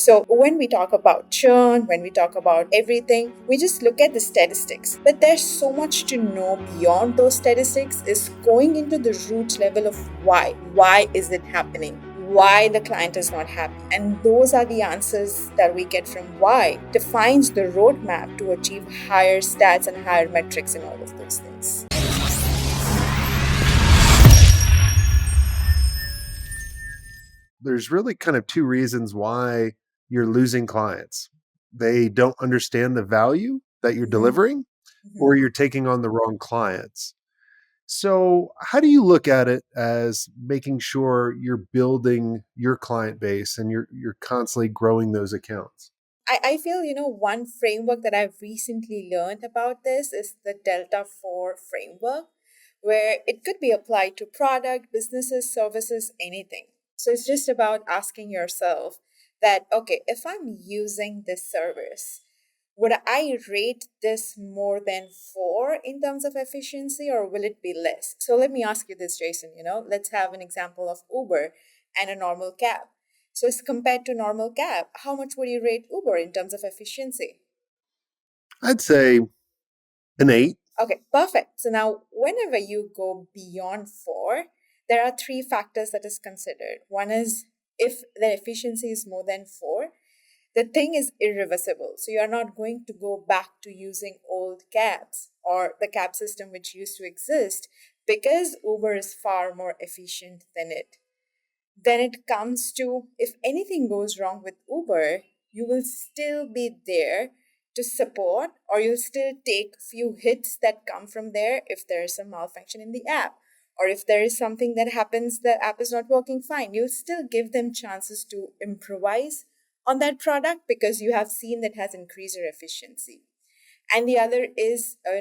So when we talk about churn, when we talk about everything, we just look at the statistics. But there's so much to know beyond those statistics is going into the root level of why. Why is it happening? Why the client is not happy. And those are the answers that we get from why defines the roadmap to achieve higher stats and higher metrics in all of those things. There's really kind of two reasons why you're losing clients. They don't understand the value that you're Mhm, delivering, mhm. or you're taking on the wrong clients. So, how do you look at it as making sure you're building your client base and you're constantly growing those accounts? I feel, one framework that I've recently learned about this is the Delta 4 framework, where it could be applied to product, businesses, services, anything. So it's just about asking yourself that, okay, if I'm using this service, would I rate this more than 4 in terms of efficiency, or will it be less? So let me ask you this, Jason. Let's have an example of Uber and a normal cab. So as compared to normal cab, how much would you rate Uber in terms of efficiency? I'd say an 8. Okay, perfect. So now whenever you go beyond 4, there are three factors that is considered. One is if the efficiency is more than 4, the thing is irreversible. So you're not going to go back to using old cabs or the cab system which used to exist because Uber is far more efficient than it. Then it comes to if anything goes wrong with Uber, you will still be there to support, or you'll still take few hits that come from there if there is some malfunction in the app, or if there is something that happens, the app is not working fine, you'll still give them chances to improvise on that product because you have seen that has increased your efficiency. And the other is a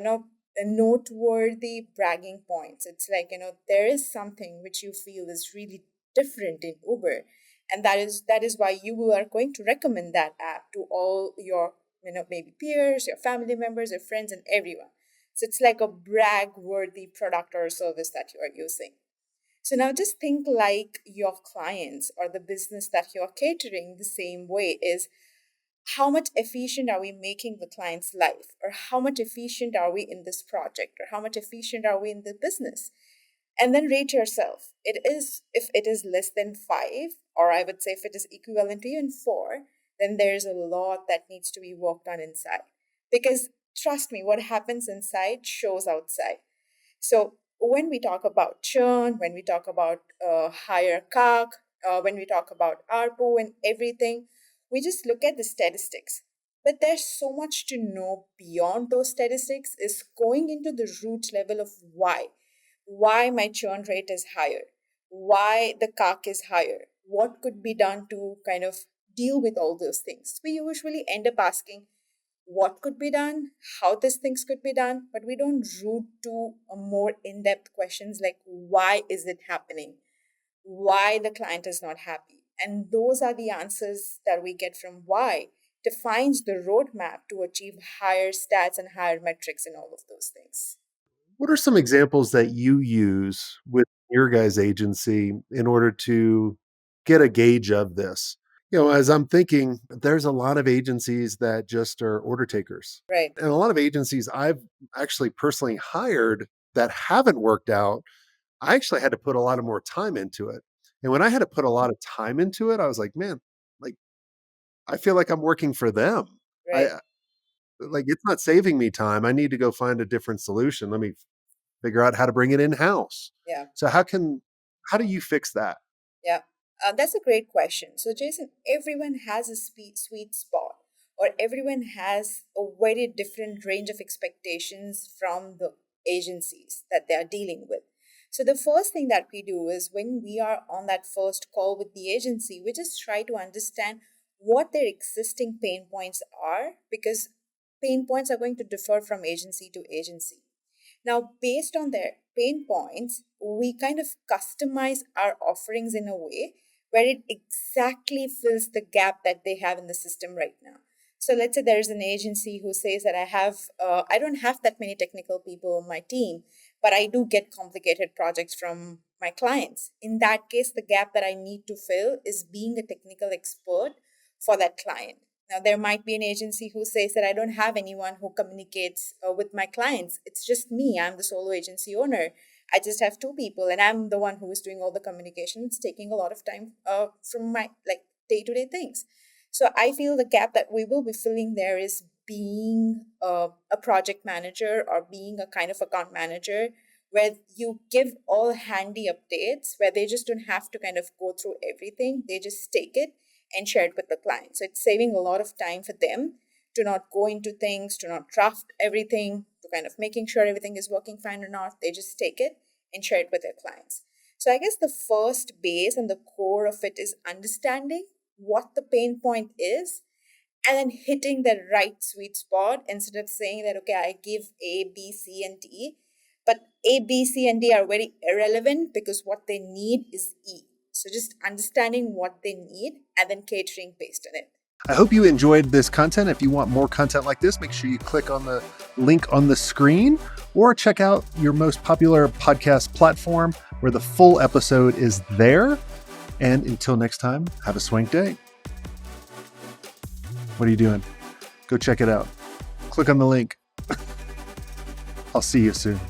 noteworthy bragging points. It's like, there is something which you feel is really different in Uber, and that is why you are going to recommend that app to all your, maybe peers, your family members, your friends, and everyone. So it's like a brag worthy product or service that you are using. So now just think like your clients or the business that you're catering the same way is how much efficient are we making the client's life, or how much efficient are we in this project, or how much efficient are we in the business, and then rate yourself. It is if it is less than 5, or I would say if it is equivalent to even 4, then there's a lot that needs to be worked on inside, because trust me, what happens inside shows outside. So when we talk about churn, when we talk about higher CAC, when we talk about ARPU and everything, we just look at the statistics. But there's so much to know beyond those statistics is going into the root level of why. Why my churn rate is higher, why the CAC is higher, what could be done to kind of deal with all those things. We usually end up asking, what could be done, how these things could be done, but we don't root to a more in-depth questions like why is it happening? Why the client is not happy? And those are the answers that we get from why defines the roadmap to achieve higher stats and higher metrics in all of those things. What are some examples that you use with your guys' agency in order to get a gauge of this? As I'm thinking, there's a lot of agencies that just are order takers. Right. And a lot of agencies I've actually personally hired that haven't worked out, I actually had to put a lot of more time into it. And when I had to put a lot of time into it, I was like, man, like I feel like I'm working for them. I Right. like it's not saving me time. I need to go find a different solution. Let me figure out how to bring it in-house. Yeah. So how do you fix that? Yeah, that's a great question. So, Jason, everyone has a sweet spot, or everyone has a very different range of expectations from the agencies that they are dealing with. So, the first thing that we do is when we are on that first call with the agency, we just try to understand what their existing pain points are, because pain points are going to differ from agency to agency. Now, based on their pain points, we kind of customize our offerings in a way where it exactly fills the gap that they have in the system right now. So let's say there's an agency who says that I don't have that many technical people on my team, but I do get complicated projects from my clients. In that case, the gap that I need to fill is being a technical expert for that client. Now, there might be an agency who says that I don't have anyone who communicates with my clients. It's just me. I'm the solo agency owner. I just have two people, and I'm the one who is doing all the communication. It's taking a lot of time from my day-to-day things. So I feel the gap that we will be filling there is being a project manager or being a kind of account manager where you give all handy updates, where they just don't have to kind of go through everything. They just take it and share it with the client. So it's saving a lot of time for them to not go into things, to not draft everything, to kind of making sure everything is working fine or not. They just take it and share it with their clients. So I guess the first base and the core of it is understanding what the pain point is and then hitting the right sweet spot instead of saying that, okay, I give A, B, C, and D. But A, B, C, and D are very irrelevant because what they need is E. So just understanding what they need and then catering based on it. I hope you enjoyed this content. If you want more content like this, make sure you click on the link on the screen or check out your most popular podcast platform where the full episode is there. And until next time, have a swank day. What are you doing? Go check it out. Click on the link. I'll see you soon.